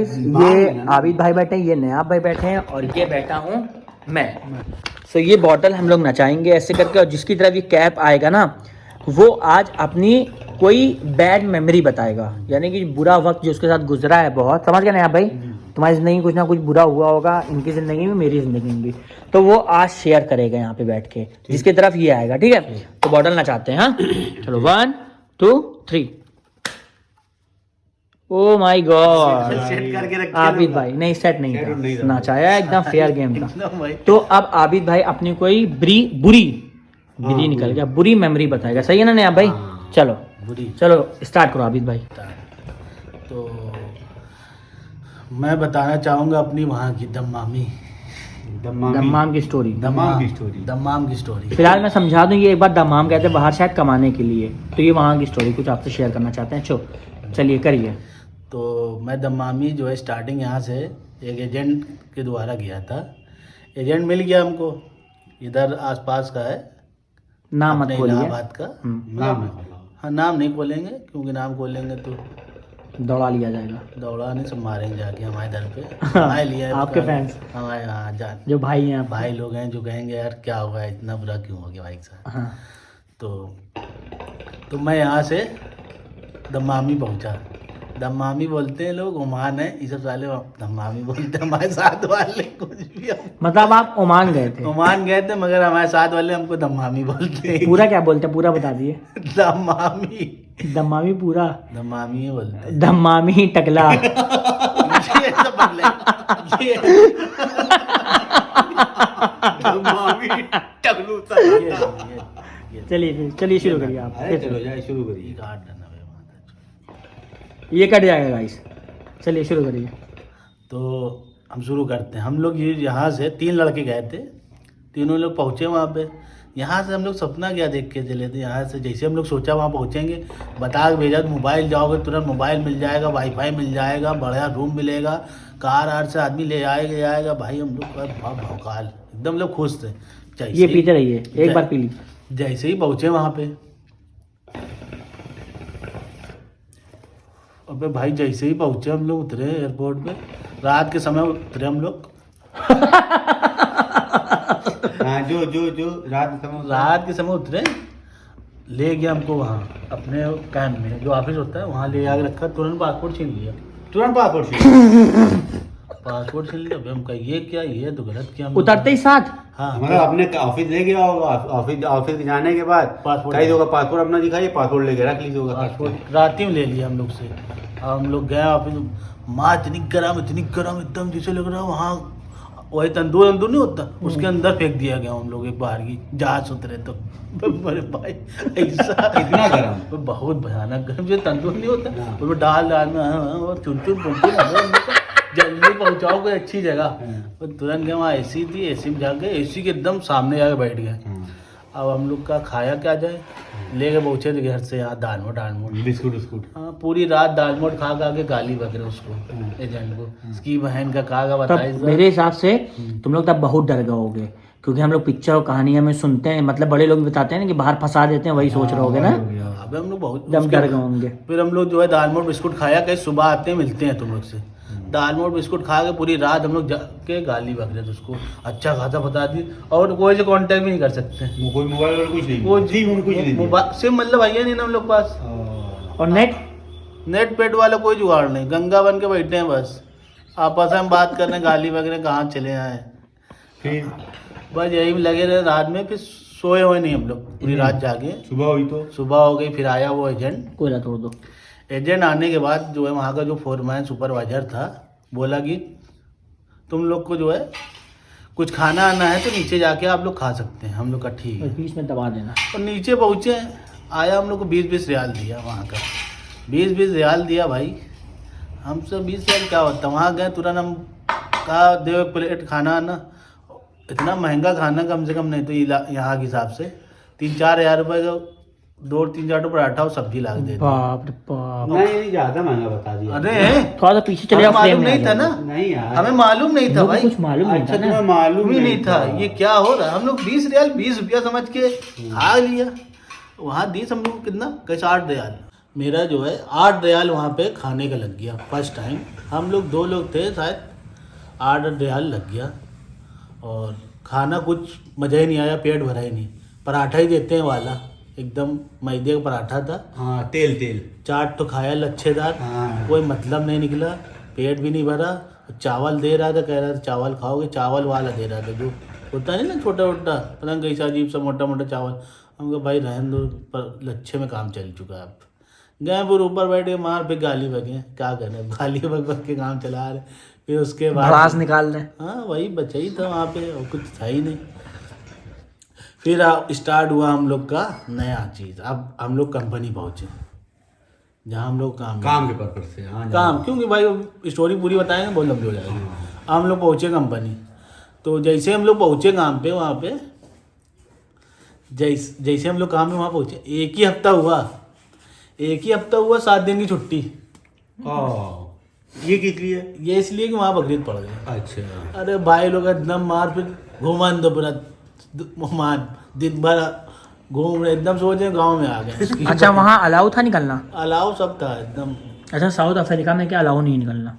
ये आबिद भाई बैठे हैं, ये नयाब भाई बैठे हैं और ये बैठा हूँ मैं। सो ये बॉटल हम लोग नचाएंगे ऐसे करके, और जिसकी तरफ ये कैप आएगा ना वो आज अपनी कोई बैड मेमोरी बताएगा, यानी कि बुरा वक्त जो उसके साथ गुजरा है बहुत, समझ गए नयाब भाई, तुम्हारी ज़िंदगी में कुछ ना कुछ बुरा हुआ होगा, इनकी ज़िंदगी में मेरी ज़िंदगी में भी, तो वो आज शेयर करेगा यहाँ पे बैठ के, जिसकी तरफ ये आएगा। ठीक है, तो बॉटल नचाते हैं। हाँ चलो 1 2 3। ओ माय गॉड, सेट करके रख आबिद भाई नहीं सेट नहीं था, नचाया एकदम फेयर गेम था। तो अब आबिद भाई अपनी कोई बुरी निकल गया, बुरी मेमोरी बताएगा, सही है ना नया भाई? चलो चलो स्टार्ट करो आबिद भाई। तो मैं बताना चाहूँगा अपनी वहाँ की दम्माम की स्टोरी। दम्माम की स्टोरी। फिलहाल मैं समझा दूं, ये एक बार दम्माम गए थे बाहर शायद कमाने के लिए, तो ये वहाँ की स्टोरी कुछ आपसे शेयर करना चाहते हैं। चलिए करिए। तो मैं दम्मामी जो है स्टार्टिंग यहाँ से एक एजेंट के द्वारा गया था। एजेंट मिल गया हमको, इधर आसपास का है, नाम मत अपने बोलिए। इलाहाबाद का। नाम है। हाँ नाम नहीं खोलेंगे, क्योंकि नाम खोलेंगे तो दौड़ा लिया जाएगा, दौड़ा नहीं, सब मारेंगे जाके हमारे दर पे। हमारे लिए आपके फैंस, हमारे यहाँ जान जो भाई हैं आपके। भाई लोग हैं जो कहेंगे यार क्या हुआ, इतना बुरा क्यों हो गया भाई साहब। हाँ तो मैं यहाँ से दम्मामी पहुँचा। दम्मामी बोलते हैं लोग, ओमान है, ये सब साले दम्मामी बोलते हैं। हमारे साथ वाले कुछ भी मतलब आप ओमान गए थे? ओमान गए थे, मगर हमारे साथ वाले हमको दम्मामी बोलते हैं। पूरा क्या बोलते हैं, पूरा बता दिए। दम्मामी दम्मामी पूरा दम्मामी ही बोलते हैं। दम्मामी टकला। ये सब बदले। चलिए शुरू करिए आप। चलो जाए शुरू करिए। ये कट जाएगा गाइस, चलिए शुरू करिए। तो हम शुरू करते हैं। हम लोग ये यहाँ से 3 लड़के गए थे, तीनों लोग पहुँचे वहाँ पे। यहाँ से हम लोग सपना क्या देख के चले थे, यहाँ से जैसे हम लोग सोचा वहाँ पहुँचेंगे, बता के भेजा मोबाइल जाओगे तुरंत मोबाइल मिल जाएगा, वाईफाई मिल जाएगा, बढ़िया रूम मिलेगा, कार आर से आदमी ले आएगा। भाई हम लोग का भौकाल एकदम लोग खुश थे। ये पीते रहिए, एक बार पी ली। जैसे ही पहुँचे वहाँ पे, अबे भाई जैसे ही पहुँचे हम लोग, उतरे एयरपोर्ट पे, रात के समय उतरे हम लोग। हाँ जो रात के समय उतरे, ले गया हमको वहाँ अपने कैंप में, जो ऑफिस होता है वहाँ ले आके रखा। तुरंत पासपोर्ट छीन लिया। पासपोर्ट छीन लिया। अबे हम कहा ये क्या, ये तो गलत किया। उतरते ही साथ? हाँ मतलब अपने ऑफिस ले गया होगा, ऑफिस के जाने के बाद पासपोर्ट कहीं होगा, पासपोर्ट अपना दिखाइए, पासपोर्ट लेके रख लीजिए होगा। पासपोर्ट रात ही में ले लिया हम लोग से। अब हम लोग गए ऑफिस, माँ इतनी गरम एकदम, जैसे लग रहा है वहाँ वही तंदूर नहीं होता, उसके अंदर फेंक दिया गया हम लोग। एक बाहर की जहाज उतरे तो बड़े भाई ऐसा इतना गरम, बहुत भयानक गरम, जो तंदूर नहीं होता उसमें डाल में चुन जल्दी पहुँचाओ कोई अच्छी जगह। तुरंत गए वहाँ, एसी थी, एसी में जाके एसी के एकदम सामने जाके बैठ गए। अब हम लोग का खाया क्या जाए, लेके पहुँचे थे घर से यहाँ दाल मोट बिस्कुट। हाँ पूरी रात दाल मोट खा के गाली वगैरह उसको, एजेंट को, इसकी बहन का कहा बताइए। मेरे हिसाब से तुम लोग तब बहुत डर गए होगे, क्योंकि हम लोग पिक्चर और कहानियां में सुनते हैं, मतलब बड़े लोग बताते हैं ना कि बाहर फंसा देते हैं, वही सोच रहे होगे ना। अबे हम लोग बहुत डर गए होंगे। फिर हम लोग जो है दाल मोट बिस्कुट खाया, कहीं सुबह आते हैं मिलते हैं तुम लोग से। दाल मोट बिस्कुट खा के पूरी रात हम लोग जाके गाली वगैरह तो उसको अच्छा खासा बता दी, और कोई से कांटेक्ट भी नहीं कर सकते। कोई मोबाइल और कुछ नहीं, वो जी कुछ नहीं, सिम मतलब भैया नहीं ना हम लोग पास। और नेट पेट वाला कोई जुगाड़ नहीं, गंगा बन के बैठे हैं बस, आपस में बात कर रहे हैं, गाली वगैरह कहाँ चले आए। फिर बस यही लगे रहे रात में, फिर सोए हुए नहीं हम लोग पूरी रात जागे। सुबह हो गई, फिर आया वो एजेंट। कोयला तोड़ दो। एजेंट आने के बाद जो है वहाँ का जो फोरमैन सुपरवाइजर था, बोला कि तुम लोग को जो है कुछ खाना आना है तो नीचे जाके आप लोग खा सकते हैं। हम लोग का ठीक है, बीच में दबा देना। और नीचे पहुँचे, आया हम लोग को 20-20 रियाल दिया वहाँ का, 20-20 रियाल दिया भाई। हमसे 20 रियाल क्या होता, वहाँ गए तुरंत हम कहा दे एक प्लेट खाना आना। इतना महंगा खाना कम से कम नहीं तो यहाँ के हिसाब से 3-4 हज़ार रुपये का 2-3-4 पराठा और सब्जी ला दे। बाप रे बाप, नहीं ज्यादा महंगा बता दिया। अरे थोड़ा सा पीछे चले, मालूम नहीं था ना, नहीं यार, हमें मालूम नहीं था भाई, कुछ मालूम नहीं अच्छा था ना। तुम्हें मालूम ही नहीं था ये क्या हो रहा है। हम लोग 20 रियाल 20 रुपया समझ के खा लिया। वहाँ दी हम लोग कितना, कहीं 60 रियाल। मेरा जो है 8 रियाल वहाँ पे खाने का लग गया फर्स्ट टाइम। हम लोग 2 लोग थे शायद, 8 रियाल लग गया और खाना कुछ मज़ा ही नहीं आया, पेट भरा ही नहीं। पराठा ही देते हैं वाला, एकदम मैदे का पराठा था। हाँ, तेल चाट तो खाया लच्छेदार, हाँ। कोई मतलब नहीं निकला, पेट भी नहीं भरा। चावल दे रहा था, कह रहा था चावल खाओगे, चावल वाला दे रहा था जो होता नहीं ना छोटा छोटा, पता नहीं कैसा अजीब सा मोटा मोटा चावल। हम कहा भाई रहने दो, पर लच्छे में काम चल चुका है। अब गए फिर ऊपर बैठे, मार फिर गाली बगे, क्या करें, गाली बग के काम चला रहे। फिर उसके बाद भड़ास निकाल लें। हाँ वही बचा ही था वहाँ पे, और कुछ था ही नहीं। फिर स्टार्ट हुआ हम लोग का नया चीज़। अब हम लोग कंपनी पहुँचे जहाँ हम लोग काम के पर्पज से। हाँ, काम, क्योंकि भाई स्टोरी पूरी बताएंगे बहुत लंबी हो जाएगी। हम लोग पहुँचे कंपनी, तो जैसे हम लोग पहुँचे काम पे, वहाँ पे जैसे हम लोग काम पे वहाँ पहुँचे, एक ही हफ्ता हुआ 7 दिन की छुट्टी। ये किस लिए? ये इसलिए कि वहाँ बकरीद पड़ गई। अच्छा। अरे भाई लोग एकदम मार फिर घुमान दो पूरा मान, दिन भर घूम रहे, एकदम सोचे गांव में आ गए। अच्छा, वहाँ अलाउ था निकलना? अलाउ सब था एकदम। अच्छा, साउथ अफ्रीका में क्या अलाउ नहीं निकलना?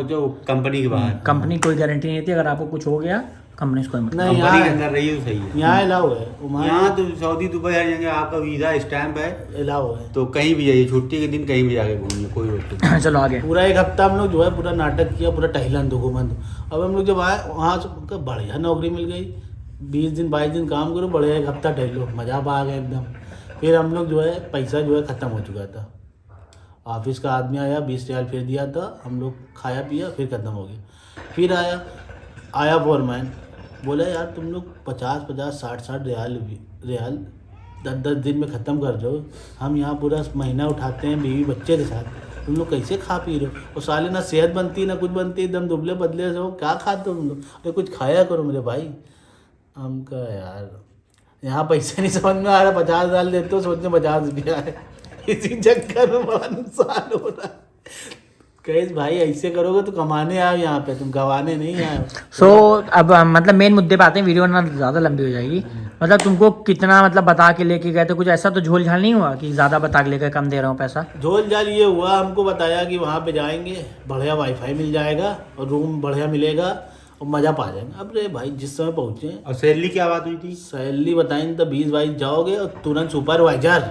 जो कंपनी के बाहर कंपनी कोई गारंटी नहीं थी, अगर आपको कुछ हो गया कंपनी से कोई मतलब नहीं, कंपनी के अंदर रही तो सही है। यहाँ अलाउ है, यहाँ तो सऊदी दुबई हर जगह आपका वीजा स्टैंप है, अलाउ है। तो कहीं भी जाइए, छुट्टी के दिन कहीं भी जाके घूमिए, कोई रोक नहीं। चलो आगे। पूरा एक हफ्ता हम लोग जो है पूरा नाटक किया, पूरा टहलन दो घुमन दो। अब हम लोग जब आए वहाँ से बढ़िया नौकरी मिल गई, 20 दिन 22 दिन काम करो, बढ़िया एक हफ्ता टहलो, मज़ा आ गया एकदम। फिर हम लोग जो है पैसा जो है ख़त्म हो चुका था। ऑफिस का आदमी आया, 20 रियाल फिर दिया था, हम लोग खाया पिया, फिर ख़त्म हो गया। फिर आया फोरमैन, बोला यार तुम लोग 50-50 60-60 रियाल 10-10 दिन में ख़त्म कर रहे हो, हम यहाँ पूरा महीना उठाते हैं बीवी बच्चे के साथ, तुम लोग कैसे खा पी रहे हो? और साले ना सेहत बनती ना कुछ बनती, एकदम दुबले बदले से हो, क्या खाते हो तुम लोग? अरे कुछ खाया करो मेरे भाई। हम कहा यार यहाँ पैसे नहीं समझ में आ रहा, 50 रियाल देते हो, सोचते 50 रुपया है, इसी चक्कर में बड़ा नुकसान हो रहा है। कहे भाई ऐसे करोगे तो कमाने आओ यहाँ पे, तुम गवाने नहीं आए हो। सो अब मतलब मेन मुद्दे पे आते हैं, वीडियो ना ज़्यादा लंबी हो जाएगी। मतलब तुमको कितना मतलब बता के लेके गए थे, कुछ ऐसा तो झोल झाल नहीं हुआ कि ज़्यादा बता के लेकर कम दे रहा हूँ पैसा? झोल झाल ये हुआ, हमको बताया कि वहाँ पे जाएंगे, बढ़िया वाईफाई मिल जाएगा और रूम बढ़िया मिलेगा और मज़ा पा जाएंगे। अब रे भाई जिस समय पहुँचे, और सैलरी क्या बात हुई थी? सैलरी बताएंगे तो 20-22 जाओगे और तुरंत सुपरवाइजर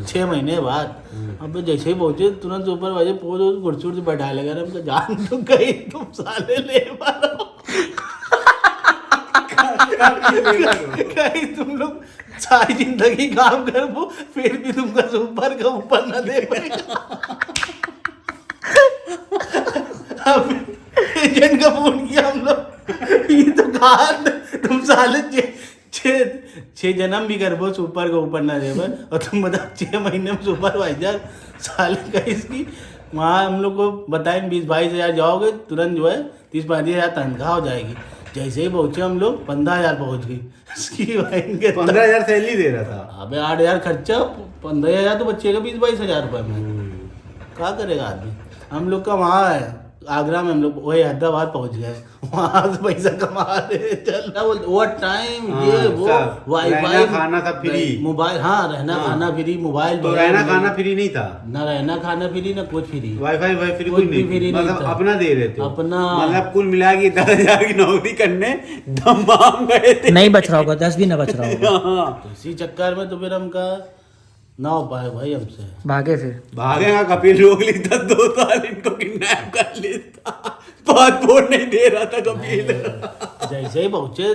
6 महीने बाद। अब जैसे ही पहुँचे तुरंत सुपरवाइजर पहुँचो, कुर्सी उर्सी बैठा लगा रहे, हमको जान तो गई, तुम साले ले कहीं तुम लोग सारी जिंदगी काम कर वो, फिर भी तुमका सुपर का ऊपर न दे पाएगा। अब एजेंट का फोन किया हम लोग, ये तो कहा तुम साले 6 जन्म भी करबो सुपर का ऊपर ना दे पाए, और तुम बताओ 6 महीने में सुपरवाइजर साले का इसकी। वहाँ हम लोग को बताएं 20-22 हज़ार जाओगे, तुरंत जो है 30-35 हज़ार तनख्वाह हो जाएगी। जैसे ही पहुँचे हम लोग 15,000 पहुँच गई इसकी। 15,000 सैलरी दे रहा था। अबे 8,000 खर्चा, 15,000 तो बचेगा 20-22 हज़ार रुपये में, क्या करेगा आदमी। हम लोग का वहाँ है आगरा में, हम लोग वही हैदराबाद पहुँच गए, वहाँ से पैसा कमा रहे, चल रहा ओवर टाइम, ये वो वाईफाई, खाना सब फ्री, मोबाइल, हाँ रहना खाना फ्री, मोबाइल तो रहना खाना फ्री नहीं था, ना रहना खाना फ्री ना कुछ फ्री, वाईफाई फ्री कुछ कुछ भी फ्री नहीं, नहीं मतलब था। अपना दे रहे थे अपना, मतलब कुल मिला के 10,000 की नौकरी करने दम गए थे। नहीं बच रहा होगा, 10 भी ना बच रहा होगा। हाँ। तो इसी चक्कर में तो फिर हम का ना हो पाए भाई हमसे, भागे फिर भागेगा, कपिल रोक लेता, 2 साल इनको किडनैप कर लेता, पासपोर्ट नहीं दे रहा था कपिल। जैसे ही पहुँचे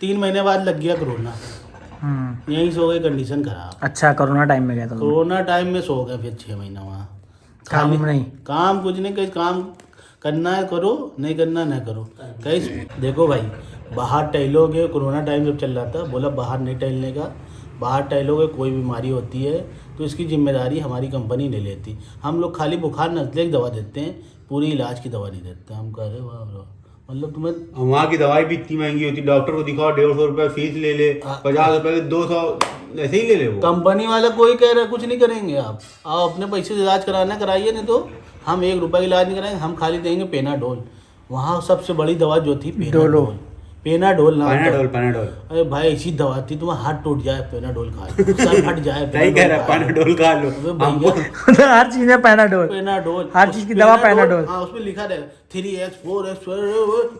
3 महीने बाद लग गया कोरोना, यहीं सो गए, कंडीशन खराब। अच्छा, कोरोना टाइम में गया था? कोरोना टाइम में सो गए फिर 6 महीना वहाँ, काम नहीं, काम कुछ नहीं, कहीं काम करना है करो, नहीं करना न करो। कहीं देखो भाई, बाहर टहलोगे, कोरोना टाइम जब चल रहा था, बोला बाहर नहीं टहलने का, बाहर टहलोगे कोई बीमारी होती है तो इसकी जिम्मेदारी हमारी कंपनी ले लेती। हम लोग खाली बुखार नज़ले की दवा देते हैं, पूरी इलाज की दवा नहीं देते। हम कह रहे वाह, मतलब तुम्हें वहाँ की दवाई भी इतनी महंगी होती, डॉक्टर को दिखाओ 150 रुपये फीस ले ले, 50 रुपये 200 ऐसे ही ले ले वो। कंपनी वाला कोई कह रहा है कुछ नहीं करेंगे, आप अपने पैसे से इलाज कराना कराइए, नहीं तो हम 1 रुपये का इलाज नहीं कराएंगे, हम खाली देंगे पेनाडोल। वहाँ सबसे बड़ी दवा जो थी पेनाडोल, पेनाडोल ना पैनाडोल पैनाडोल अरे भाई ऐसी दवा थी तुम्हारा हाथ टूट जाए पेनाडोल खा लो, सर फट जाए नहीं कह रहा पैनाडोल खा लो अबे हमको भैया हर चीज में पैनाडोल, पेनाडोल हर चीज की दवा पैनाडोल। हाँ उसमें लिखा रहेगा 3x 4x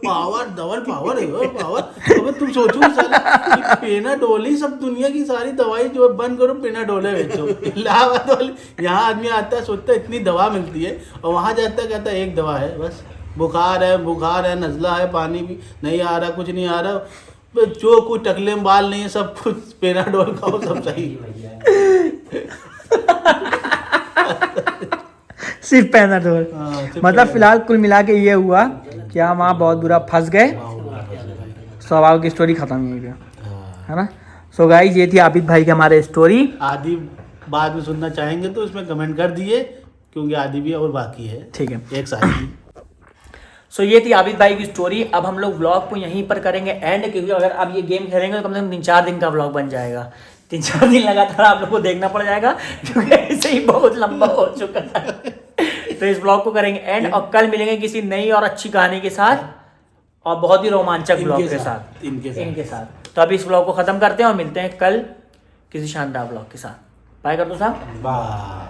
power double power power. अबे तुम सोचो साला ये पेनाडोल ही सब दुनिया की सारी दवाई जो है बंद करो पेनाडोल है बेचो। इलाहाबाद वाले यहाँ आदमी आता है सोचता है इतनी दवा मिलती है और वहाँ जाता है कहता है एक दवा है बस, बुखार है नज़ला है पानी भी नहीं आ रहा कुछ नहीं आ रहा जो कुछ टकले में बाल नहीं है सब कुछ पेनाडोल खाओ सब सही। सिर्फ पैनाडोल। हाँ, सिर्फ मतलब फिलहाल कुल मिला के ये हुआ कि हम वहाँ बहुत बुरा फंस गए, स्वभाव की स्टोरी खत्म यहीं पे, है ना। सो गाइस ये थी आबिद भाई की हमारे स्टोरी। आदि बाद में सुनना चाहेंगे तो इसमें कमेंट कर दिए क्योंकि आदि भी और बाकी है, ठीक है। एक साथ। सो ये थी आबिद भाई की स्टोरी। अब हम लोग व्लॉग को यहीं पर करेंगे एंड, क्योंकि अगर अब ये गेम खेलेंगे तो कम से कम 3-4 दिन का व्लॉग बन जाएगा। 3-4 दिन लगातार आप लोग को देखना पड़ जाएगा क्योंकि ऐसे ही बहुत लंबा हो चुका था। तो इस व्लॉग को करेंगे एंड और कल मिलेंगे किसी नई और अच्छी कहानी के साथ और बहुत ही रोमांचक व्लॉग के साथ इनके साथ। तो अभी इस व्लॉग को खत्म करते हैं और मिलते हैं कल किसी शानदार व्लॉग के साथ। बाय कर दो साहब। बाय।